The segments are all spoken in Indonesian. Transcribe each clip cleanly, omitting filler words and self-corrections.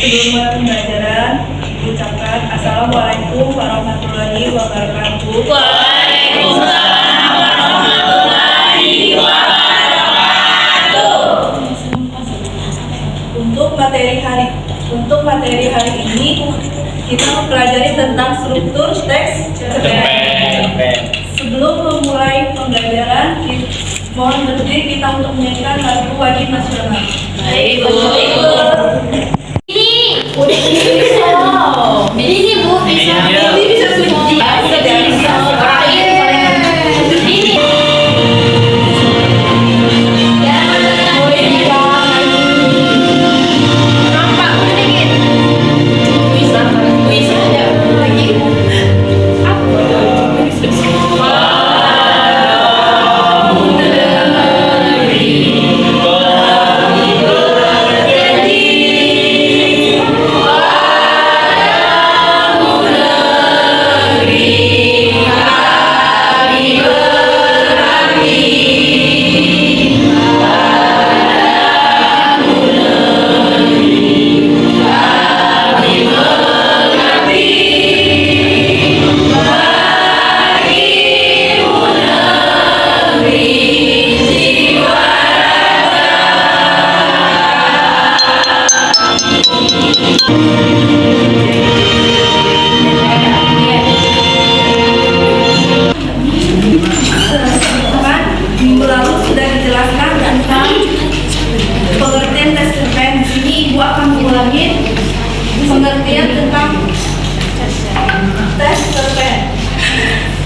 Sebelum mulai pembelajaran, ucapkan Assalamualaikum warahmatullahi wabarakatuh. Waalaikumsalam warahmatullahi wabarakatuh. Untuk materi hari ini kita mempelajari tentang struktur teks cerpen. Sebelum memulai pembelajaran, mohon berdiri kita untuk menyanyikan lagu wajib nasional. Ini Bu bisa. Ini bisa suci. Minggu lalu sudah dijelaskan tentang pengertian tes cerpen. Di sini Ibu akan mengulangi pengertian tentang tes cerpen.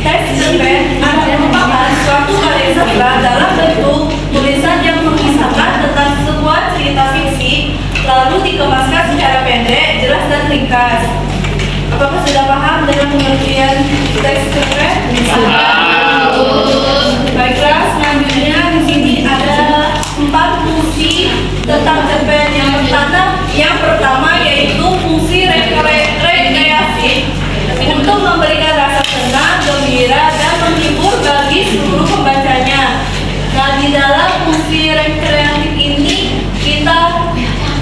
Tes cerpen merupakan suatu karya sastra dalam bentuk tulisan yang mengisahkan tentang sebuah cerita fiksi, lalu dikemaskan secara pendek, jelas dan ringkas. Apakah sudah paham dengan pengertian tes cerpen? Baiklah, selanjutnya di sini ada 4 fungsi tentang cerpen. Yang pertama yaitu fungsi rekreasi untuk memberikan rasa senang, gembira, dan menghibur bagi seluruh pembacanya. Nah, di dalam fungsi rekreatif ini kita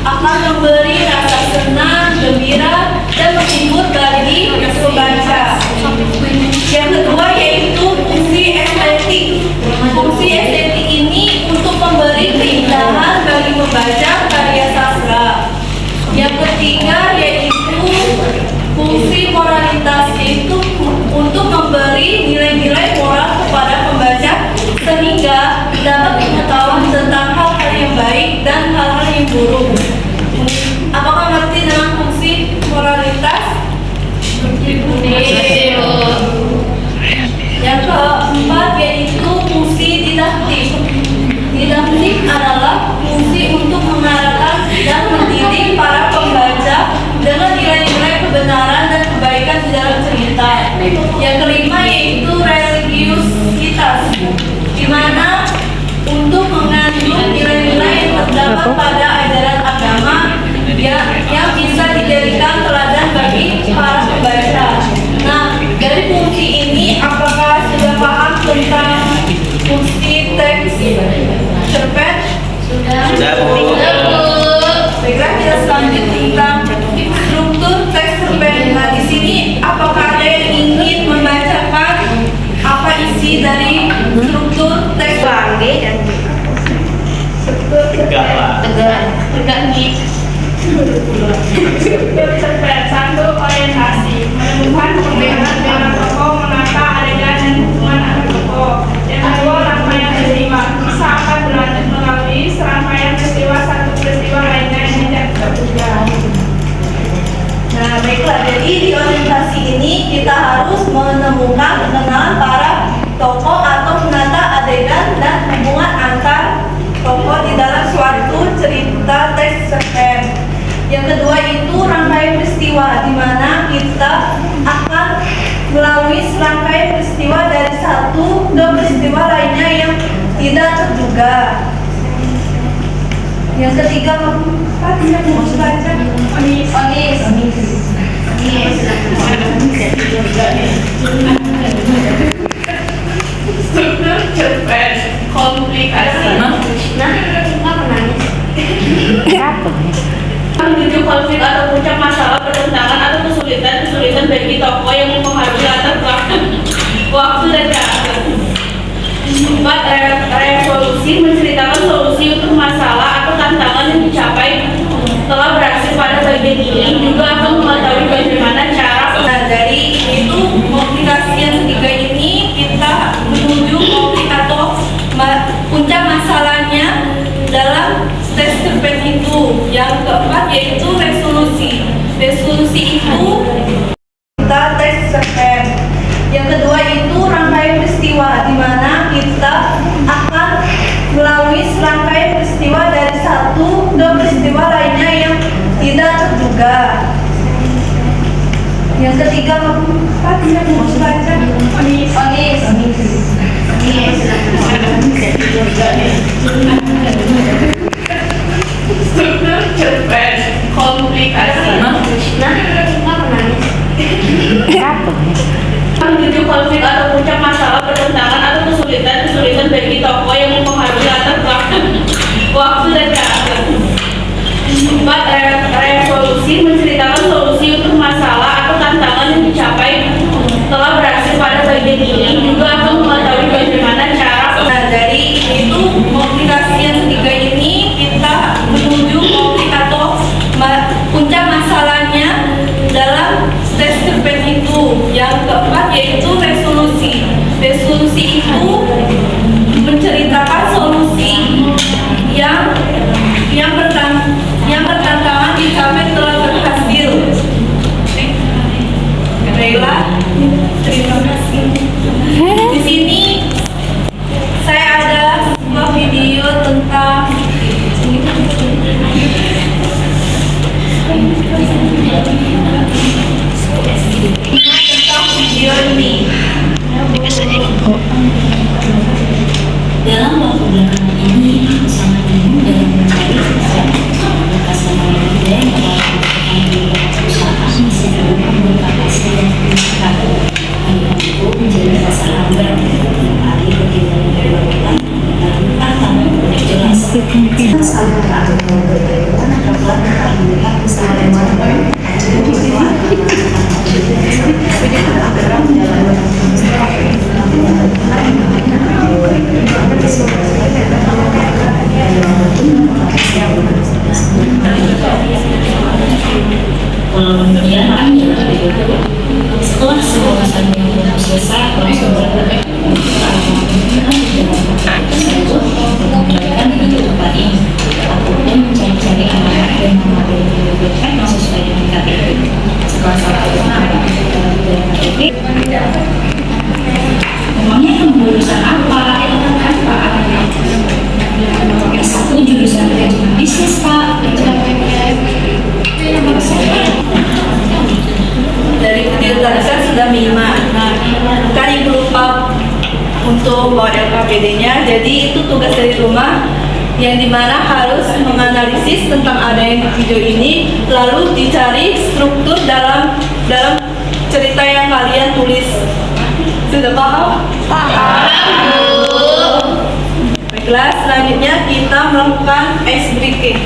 akan memberi rasa senang, gembira, dan menghibur bagi pembaca. Yang kedua yaitu fungsi estetik. Fungsi estetik ini untuk memberi keindahan bagi pembaca karya sastra. Yang ketiga yaitu fungsi moralitas, yaitu untuk memberi nilai-nilai moral kepada pembaca sehingga dapat mengetahui tentang hal-hal yang baik dan hal-hal yang buruk. Apakah ngerti dengan fungsi moralitas? Yang keempat yaitu fungsi didaktik. Didaktik adalah fungsi untuk mengarahkan dan mendidik para pembaca dengan nilai-nilai kebenaran dan kebaikan di dalam cerita. Yang kelima yaitu religiusitas, di mana untuk mengandung nilai-nilai yang terdapat pada ajaran agama yang bisa dijadikan teladan bagi para pembaca. Nah, dari fungsi ini apakah sudah paham tentang fungsi teks cerpen? Sudah Bu. Baiklah, kita selanjutnya tentang struktur teks cerpen. Nah, di sini apakah ada yang ingin membacakan apa isi dari struktur teks? Struktur cerpen 1. Orientasi, menemukan perbedaan para tokoh, menata adegan dan hubungan antar tokoh. Yang kedua, rangkaian peristiwa, kisah akan berlanjut melalui serangkaian peristiwa, satu peristiwa lainnya yang tidak terduga. Nah, baiklah, jadi di orientasi ini kita harus menemukan pengenalan para tokoh atau menata adegan dan hubungan antar tokoh di dalam suatu cerita teks cerpen. Yang kedua itu rangkaian peristiwa, di mana kita akan melalui serangkaian peristiwa dari satu ke peristiwa lainnya yang tidak terduga. Yang ketiga, apa yang mau baca? Onis. Struktur cerpen komplikasi. Menuju konflik atau pertentangan atau kesulitan bagi tokoh yang mempengaruhi latar belakang waktu dan karakter. 4. Resolusi menceritakan solusi untuk masalah atau tantangan yang dicapai telah berhasil pada bagian ini, juga akan mengetahui bagaimana cara. Nah, dari itu komunikasi yang ketiga ini kita menuju konflik atau puncak masalahnya dalam tes cerpen itu. Yang keempat yaitu resolusi. Resolusi itu kita tes cerpen. Yang kedua itu rangkaian peristiwa, di mana kita akan melalui serangkaian peristiwa dari satu ke peristiwa lainnya yang tidak terduga. Yang ketiga, apa tidak mau baca? Onis. Struktur cerpen komplikasi. Menuju konflik atau puncak masalah, pertentangan atau kesulitan bagi tokoh yang mempengaruhi latar belakang waktu dan karakter. 4. Resolusi menceritakan solusi untuk masalah atau tantangan yang dicapai telah berhasil pada bagian ini, juga akan mengetahui bagaimana cara. Nah, dari itu komunikasi yang ketiga ini kita menuju konflik atau puncak masalahnya dalam tes cerpen itu. Yang keempat yaitu resolusi. Resolusi itu menceritakan solusi yang pertentangan dicapai telah berhasil. Baiklah, terima kasih. Di sini saya ada sebuah video tentang video ini. Dalam waktu belakangan ini, aku sangat bingung dalam mencari pekerjaan. Bekas teman muda yang telah melakukan di perusahaan masih belum membuka hasil dan indikator. Hanya menjadi rasa hambar setiap hari ketinggalan berlakukan menemukan tamu yang jelas. Kita selalu teratur bagaimana perempuan akan melihat bersama dengan kemudian setelah semua urusan yang belum selesai, langsung berangkat tersebut mengembalikan di tempat ini. Aku pun mencari-cari anak dan mengambil website yang sesuai dengan KTP. Setelah satu dalam KTP, memangnya kamu jurusan apa? S1 jurusan manajemen bisnis, Pak. Dari video tadi kan sudah menyimak. Kan ibu lupa untuk bawa LKPD-nya. Jadi itu tugas dari rumah yang dimana harus menganalisis tentang adanya video ini, lalu dicari struktur dalam cerita yang kalian tulis. Sudah paham? Paham. Baiklah, selanjutnya kita melakukan ice breaking.